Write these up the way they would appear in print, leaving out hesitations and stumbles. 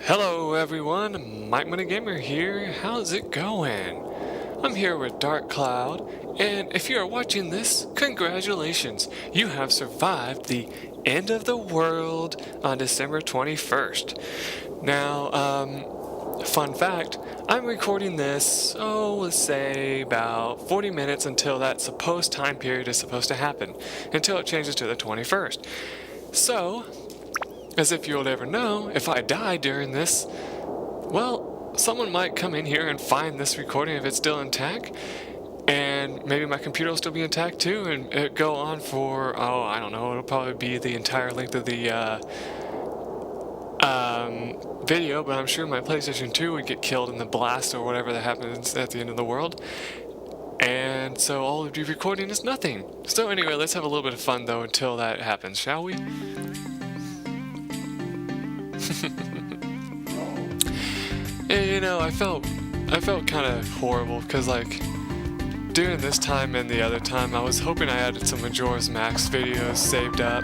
Hello everyone, MikeMoneyGMR here. How's it going? I'm here with Dark Cloud, and if you are watching this, congratulations! You have survived the end of the world on December 21st. Now, fun fact, I'm recording this, let's say about 40 minutes until that supposed time period is supposed to happen, until it changes to the 21st. So, as if you'll ever know, if I die during this, well, someone might come in here and find this recording if it's still intact, and maybe my computer will still be intact too, and it go on for, I don't know, it'll probably be the entire length of the video, but I'm sure my PlayStation 2 would get killed in the blast or whatever that happens at the end of the world. And so all of the recording is nothing. So anyway, let's have a little bit of fun though until that happens, shall we? And, you know, I felt kind of horrible because, like, during this time and the other time, I was hoping I had some Majora's Max videos saved up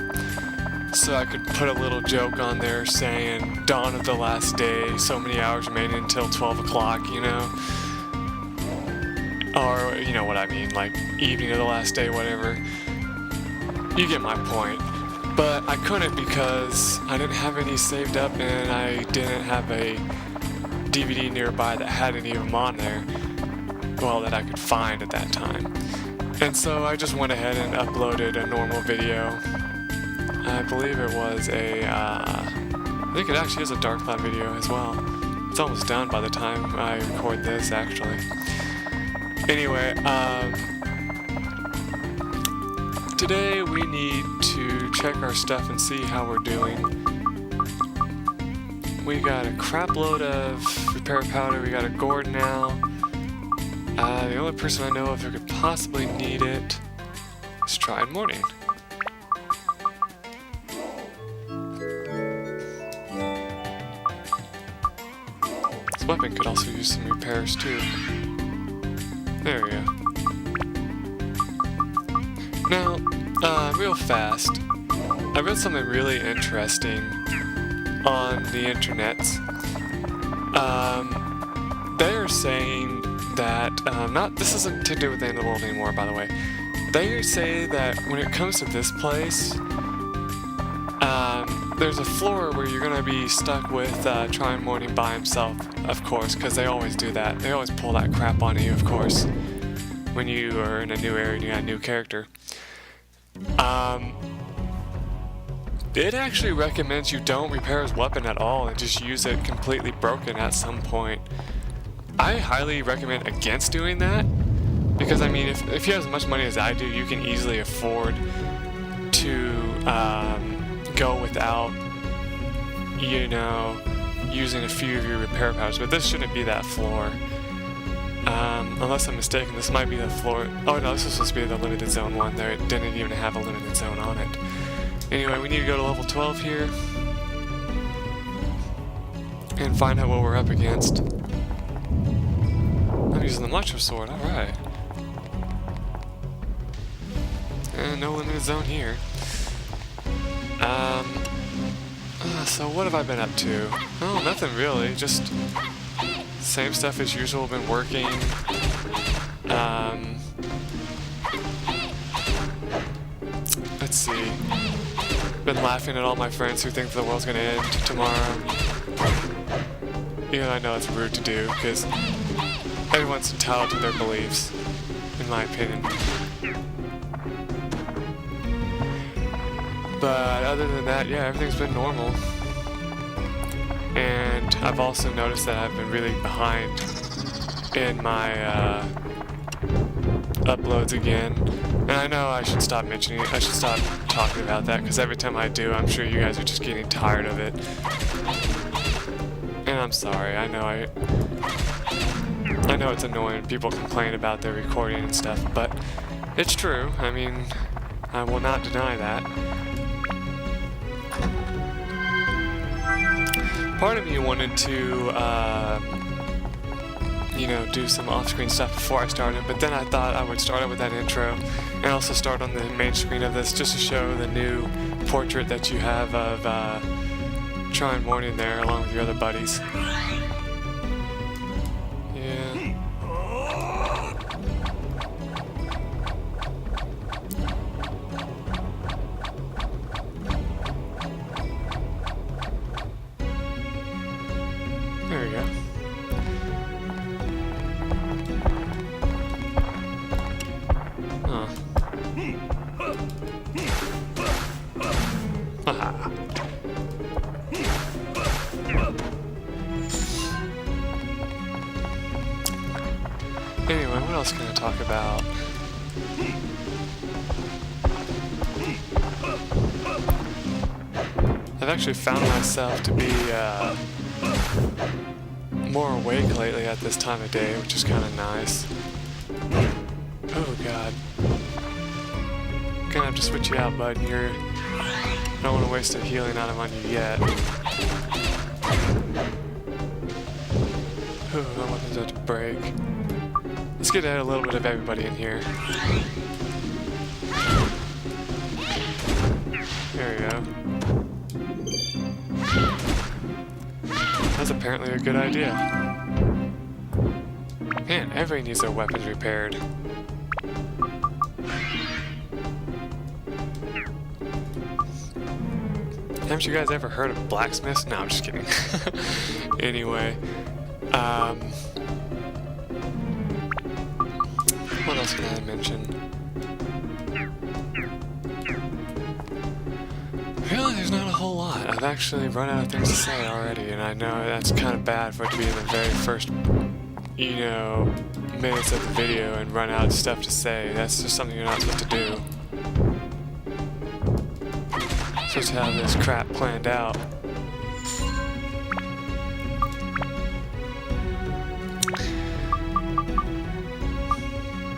so I could put a little joke on there saying dawn of the last day, so many hours remaining until 12 o'clock, you know, or you know what I mean, like evening of the last day, whatever. You get my point. But I couldn't because I didn't have any saved up and I didn't have a DVD nearby that had any of them on there, well, that I could find at that time. And so I just went ahead and uploaded a normal video. I believe it was I think it actually is a Dark Cloud video as well. It's almost done by the time I record this, actually. Anyway, today we need to check our stuff and see how we're doing. We got a crap load of repair powder, we got a gourd now. The only person I know of who could possibly need it is Tried Morning. This weapon could also use some repairs too. There we go. Now, real fast, I read something really interesting on the internets. They're saying that, this isn't to do with the end of the world anymore, by the way. They say that when it comes to this place, there's a floor where you're gonna be stuck with Tried Morning by himself, of course, because they always do that. They always pull that crap on you, of course, when you are in a new area and you got a new character. It actually recommends you don't repair his weapon at all and just use it completely broken at some point. I highly recommend against doing that because, I mean, if you have as much money as I do, you can easily afford to go without, you know, using a few of your repair powders, but this shouldn't be that floor. Unless I'm mistaken, this might be the floor. Oh no, this was supposed to be the limited zone one there. It didn't even have a limited zone on it. Anyway, we need to go to level 12 here and find out what we're up against. I'm using the Macho Sword, alright. And no limited zone here. So what have I been up to? Oh, nothing really, just same stuff as usual, been working. Let's see. Been laughing at all my friends who think the world's gonna end tomorrow. Even though I know it's rude to do, because everyone's entitled to their beliefs, in my opinion. But other than that, yeah, everything's been normal. And I've also noticed that I've been really behind in my uploads again. And I know I should stop mentioning it. I should stop talking about that because every time I do, I'm sure you guys are just getting tired of it. And I'm sorry. I know it's annoying. People complain about their recording and stuff, but it's true. I mean, I will not deny that. Part of me wanted to, you know, do some off-screen stuff before I started, but then I thought I would start out with that intro and also start on the main screen of this just to show the new portrait that you have of try and warn you there along with your other buddies. Yeah. There we go. Huh. Aha. Anyway, what else can I talk about? I've actually found myself to be more awake lately at this time of day, which is kind of nice. Oh god. Gonna have to switch you out, bud. I don't want to waste a healing item on you yet. Oh, my weapon's about to break. Let's get a little bit of everybody in here. There we go. That's apparently a good idea. Man, everybody needs their weapons repaired. Haven't you guys ever heard of blacksmiths? No, I'm just kidding. Anyway, what else can I mention? Really, there's not a whole lot. I've actually run out of things to say already, and I know that's kind of bad for it to be in the very first, minutes of the video and run out of stuff to say. That's just something you're not supposed to do. You're supposed to have this crap planned out.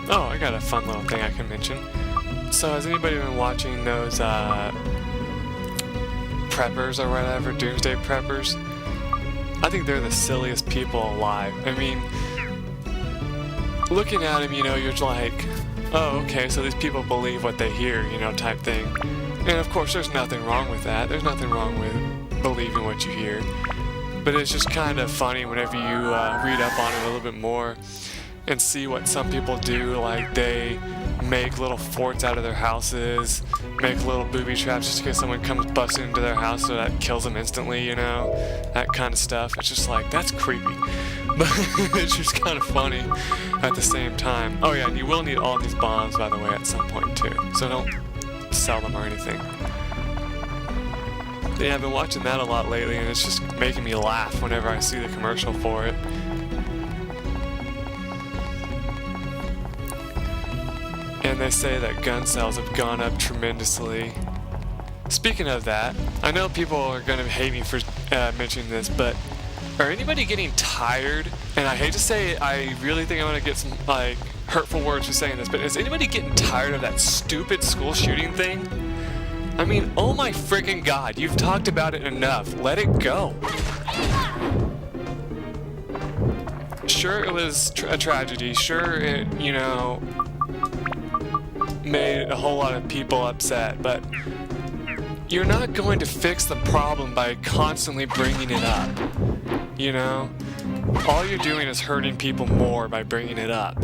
Oh, I got a fun little thing I can mention. So has anybody been watching those preppers or whatever, doomsday preppers? I think they're the silliest people alive. I mean, looking at them, you're like, oh, okay, so these people believe what they hear, type thing. And of course, there's nothing wrong with that. There's nothing wrong with believing what you hear. But it's just kind of funny whenever you read up on it a little bit more and see what some people do. Like, they make little forts out of their houses, make little booby traps just in case someone comes busting into their house so that kills them instantly, that kind of stuff. It's just like, that's creepy. But it's just kind of funny at the same time. Oh yeah, and you will need all these bombs, by the way, at some point too. So don't sell them or anything. Yeah, I've been watching that a lot lately, and it's just making me laugh whenever I see the commercial for it. And they say that gun sales have gone up tremendously. Speaking of that, I know people are going to hate me for mentioning this, but are anybody getting tired? And I hate to say it, I really think I'm going to get some hurtful words for saying this, but is anybody getting tired of that stupid school shooting thing? I mean, oh my freaking god, you've talked about it enough. Let it go. Sure, it was a tragedy. Sure, it, made a whole lot of people upset, but you're not going to fix the problem by constantly bringing it up. All you're doing is hurting people more by bringing it up.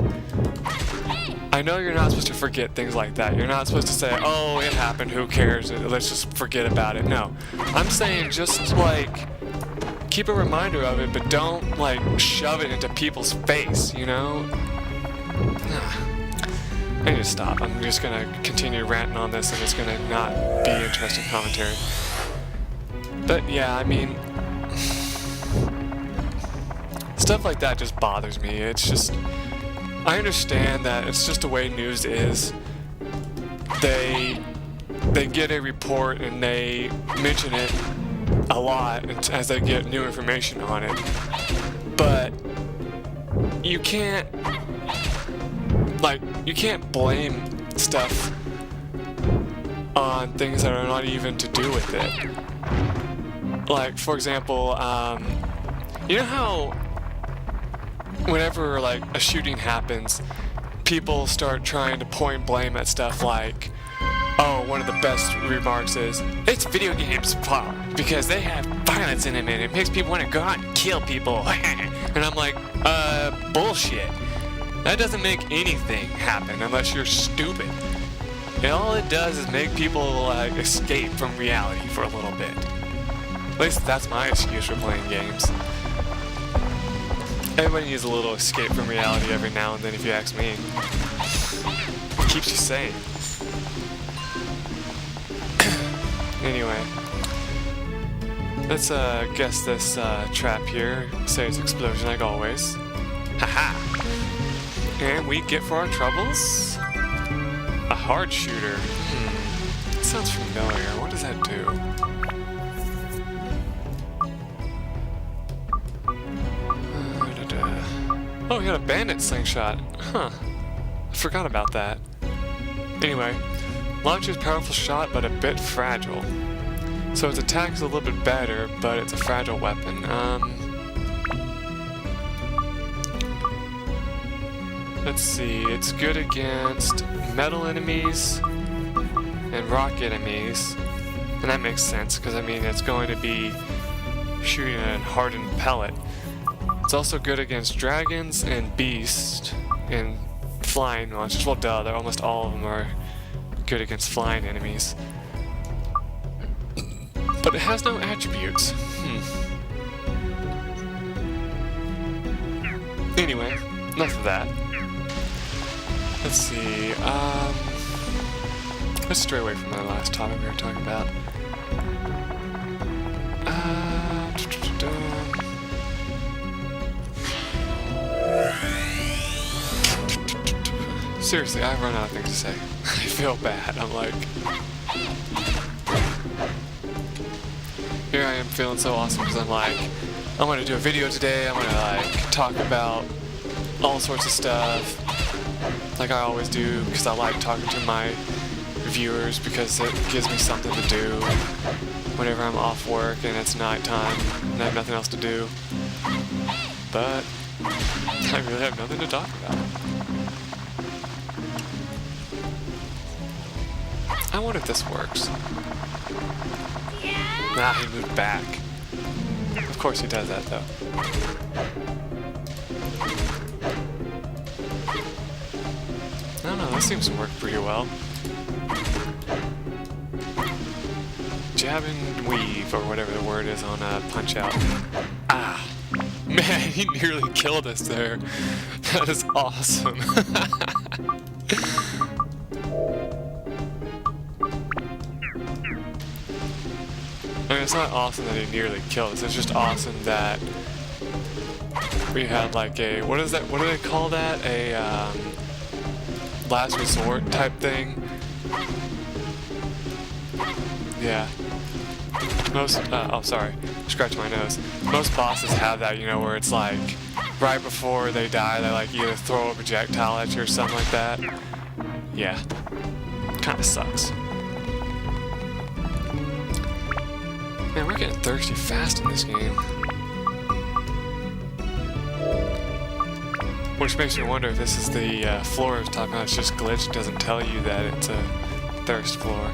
I know you're not supposed to forget things like that. You're not supposed to say, oh, it happened, who cares, let's just forget about it. No. I'm saying just, keep a reminder of it, but don't, shove it into people's face, I need to stop. I'm just going to continue ranting on this, and it's going to not be interesting commentary. But, yeah, I mean, stuff like that just bothers me. It's just, I understand that it's just the way news is. They get a report and they mention it a lot as they get new information on it. But you can't blame stuff on things that are not even to do with it. For example, you know how whenever a shooting happens, people start trying to point blame at stuff like, oh, one of the best remarks is, makes video games pop because they have violence in them and it makes people want to go out and kill people. And I'm like, bullshit. That doesn't make anything happen unless you're stupid. And all it does is make people like escape from reality for a little bit. At least that's my excuse for playing games. Everybody needs a little escape from reality every now and then, if you ask me. It keeps you sane. Anyway, let's guess this trap here. Say it's explosion like always. Haha! And we get for our troubles a hard shooter. That sounds familiar. What does that do? Oh, we got a bandit slingshot. Huh. I forgot about that. Anyway, launches powerful shot, but a bit fragile. So its attack is a little bit better, but it's a fragile weapon. Let's see. It's good against metal enemies and rock enemies, and that makes sense because I mean it's going to be shooting a hardened pellet. It's also good against dragons and beasts and flying monsters. Well, duh, they're almost all of them are good against flying enemies. But it has no attributes. Anyway, enough of that. Let's see, let's stray away from the last topic we were talking about. Seriously, I've run out of things to say. I feel bad. I'm like... Here I am feeling so awesome because I'm like, I'm gonna do a video today, I'm gonna like talk about all sorts of stuff. Like I always do, because I like talking to my viewers because it gives me something to do whenever I'm off work and it's nighttime and I have nothing else to do. But I really have nothing to talk about. I wonder if this works. Ah, he moved back. Of course he does that though. I don't know, this seems to work pretty well. Jab and weave, or whatever the word is on Punch Out. Ah! Man, he nearly killed us there. That is awesome. I mean, it's not awesome that he nearly killed us, it's just awesome that we had like a, what is that, what do they call that? A, last resort type thing. Yeah. Most, oh sorry, scratch my nose. Most bosses have that, you know, where it's like, right before they die, they like either throw a projectile at you or something like that. Yeah. Kinda sucks. Man, we're getting thirsty fast in this game. Which makes me wonder if this is the floor I was talking about. It's just glitched, doesn't tell you that it's a thirst floor.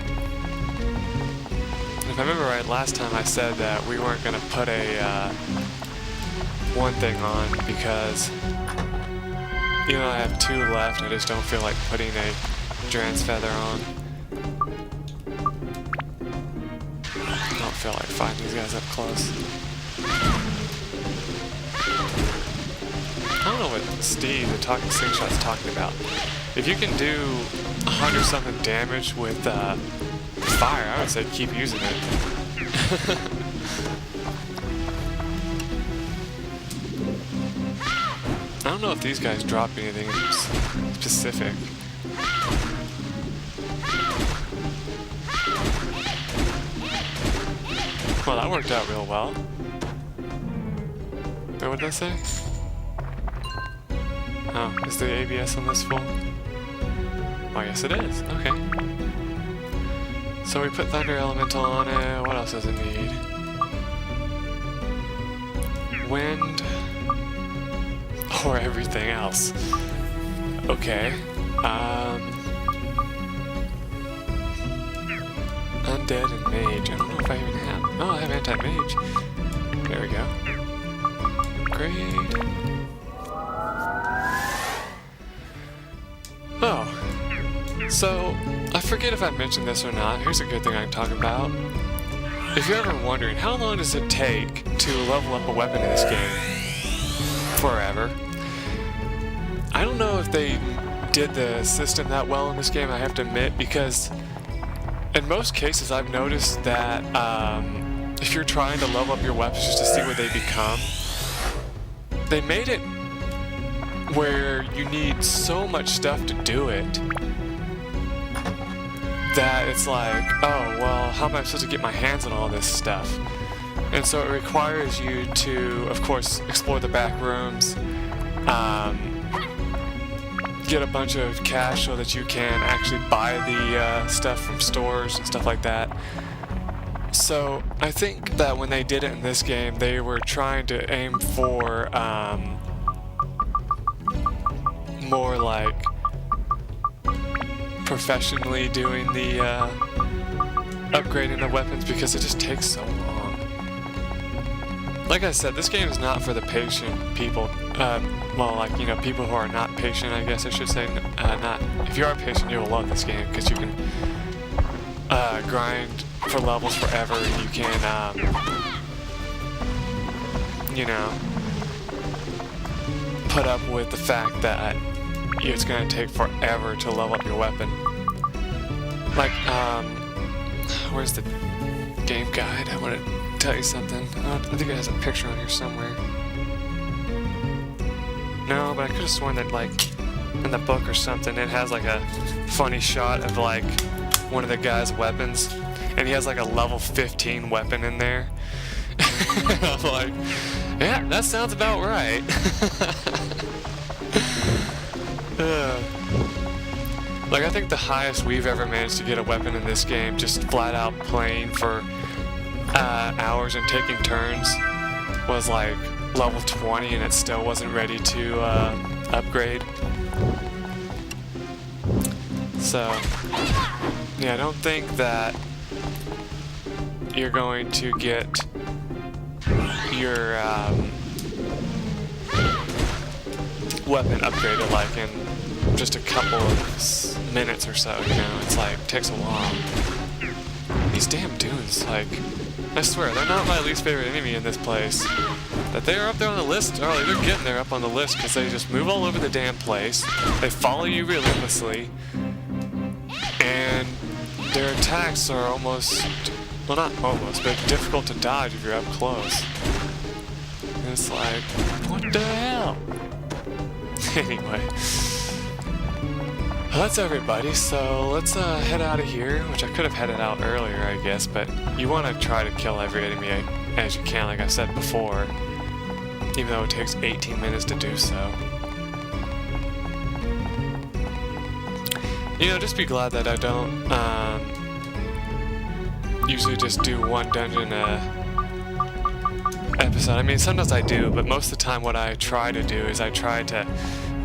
If I remember right, last time I said that we weren't going to put a one thing on because even though I have 2 left, I just don't feel like putting a Drance Feather on. I don't feel like fighting these guys up close. I don't know what Steve, the talking slingshot's talking about. If you can do 100-something damage with fire, I would say keep using it. I don't know if these guys drop anything specific. Well, that worked out real well. Wait, what did that say? Oh, is the ABS on this full? Oh, yes it is. Okay. So we put Thunder Elemental on it. What else does it need? Wind. Or everything else. undead and mage. I don't know if I even have... Oh, I have anti-mage. There we go. Upgrade. Oh. So, I forget if I mentioned this or not. Here's a good thing I can talk about. If you're ever wondering, how long does it take to level up a weapon in this game? Forever. I don't know if they did the system that well in this game, I have to admit, because in most cases I've noticed that if you're trying to level up your weapons just to see what they become, they made it where you need so much stuff to do it that it's like, oh, well, how am I supposed to get my hands on all this stuff? And so it requires you to, of course, explore the back rooms, get a bunch of cash so that you can actually buy the stuff from stores and stuff like that. So I think that when they did it in this game, they were trying to aim for more like professionally doing the upgrading the weapons, because it just takes so long. Like I said, this game is not for the patient people. Well, like, you know, people who are not patient, I guess I should say. Not. If you are patient, you will love this game, because you can grind for levels forever, and you can, you know, put up with the fact that it's going to take forever to level up your weapon. Like, where's the game guide? I want to tell you something. I think it has a picture on here somewhere. No, but I could have sworn that, like, in the book or something, it has, like, a funny shot of, like, one of the guy's weapons, and he has, like, a level 15 weapon in there. I'm like, yeah, that sounds about right. Like, I think the highest we've ever managed to get a weapon in this game, just flat out playing for hours and taking turns, was like level 20, and it still wasn't ready to upgrade. So, yeah, I don't think that you're going to get your weapon upgraded like in just a couple of minutes or so, you know. It's like, takes a while. These damn dunes, like, I swear, they're not my least favorite enemy in this place. That they are up there on the list, or they're getting there up on the list, because they just move all over the damn place. They follow you relentlessly, and their attacks are almost, well, not almost, but difficult to dodge if you're up close. And it's like, what the hell? Anyway, well, that's everybody, so let's head out of here, which I could have headed out earlier, I guess, but you want to try to kill every enemy as you can, like I said before, even though it takes 18 minutes to do so. You know, just be glad that I don't usually just do one dungeon episode. I mean, sometimes I do, but most of the time what I try to do is I try to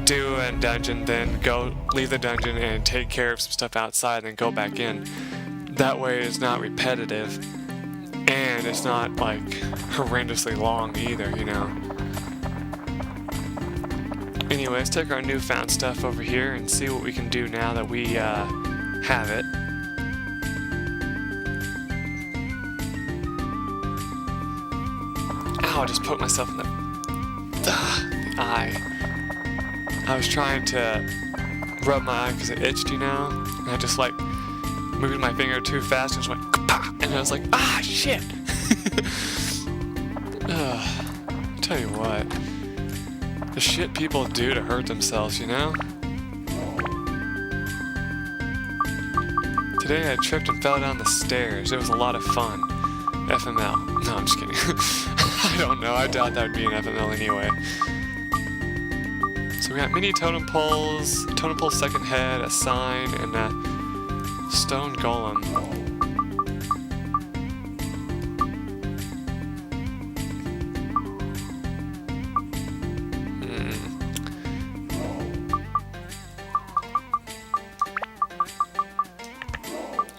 do a dungeon, then go leave the dungeon and take care of some stuff outside, then go back in. That way it's not repetitive, and it's not like horrendously long either, you know. Anyway, let's take our newfound stuff over here and see what we can do now that we have it. Ow, I just poked myself in the eye. I was trying to rub my eye because it itched, you know, and I just like moved my finger too fast and just went kapah! And I was like, ah, shit. I'll tell you what, the shit people do to hurt themselves, you know? Today I tripped and fell down the stairs. It was a lot of fun. FML. No, I'm just kidding. I don't know. I doubt that would be an FML anyway. So we got mini totem poles, totem pole second head, a sign, and a stone golem.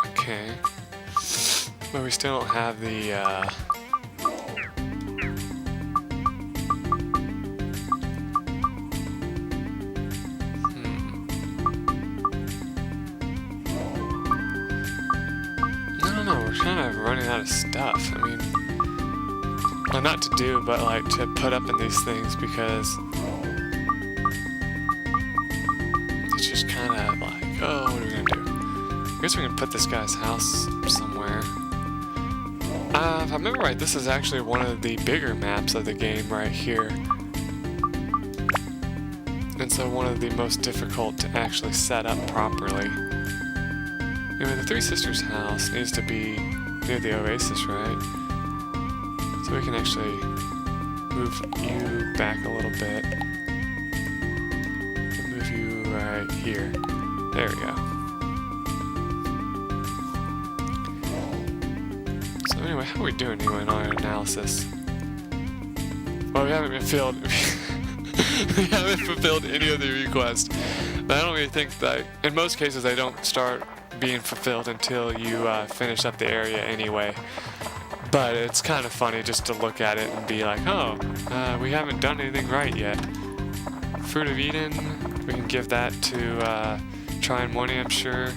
Okay. But we still don't have the, I don't know, we're kind of running out of stuff. I mean, well, not to do, but like to put up in these things because it's just kind of like, oh, what are we gonna do? I guess we can put this guy's house somewhere. If I remember right, this is actually one of the bigger maps of the game right here. And so one of the most difficult to actually set up properly. Anyway, the Three Sisters house needs to be near the oasis, right? So we can actually move you back a little bit. And move you right here. There we go. So anyway, how are we doing anyway in our analysis? Well, we haven't fulfilled any of the requests. But I don't really think that, in most cases, they don't start being fulfilled until you finish up the area anyway. But it's kind of funny just to look at it and be like, oh, we haven't done anything right yet. Fruit of Eden, we can give that to Try and Money, I'm sure.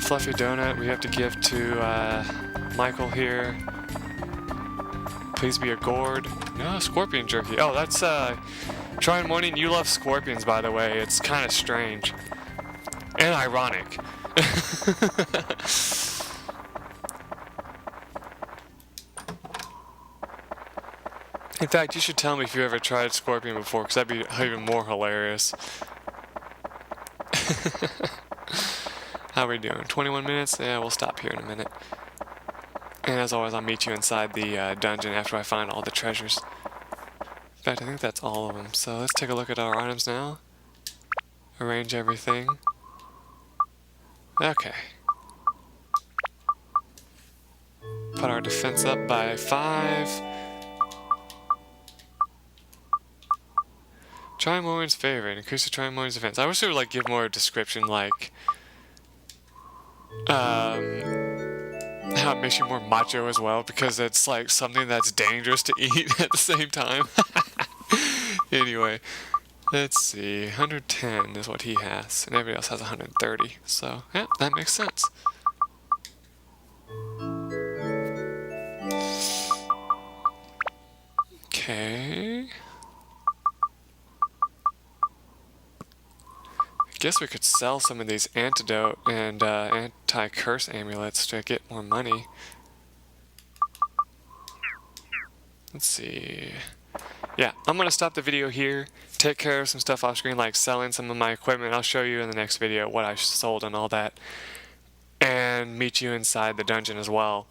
Fluffy Donut, we have to give to Michael here. Please be a gourd. No, scorpion jerky. Oh, that's Try and Money. You love scorpions, by the way. It's kind of strange and ironic. In fact, you should tell me if you ever tried scorpion before, because that'd be even more hilarious. How are we doing? 21 minutes? Yeah, we'll stop here in a minute. And as always, I'll meet you inside the dungeon after I find all the treasures. In fact, I think that's all of them. So let's take a look at our items now. Arrange everything. Okay. Put our defense up by 5. Try Morin's favorite. Increase the Try Morin's defense. I wish they would like give more description, like how it makes you more macho as well, because it's like something that's dangerous to eat at the same time. Anyway, let's see. 110 is what he has, and everybody else has 130. So yeah, that makes sense. Okay. I guess we could sell some of these antidote and anti-curse amulets to get more money. Let's see. Yeah, I'm going to stop the video here, take care of some stuff off screen like selling some of my equipment. I'll show you in the next video what I sold and all that. And meet you inside the dungeon as well.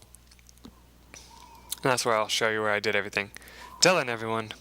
And that's where I'll show you where I did everything. Till then, everyone.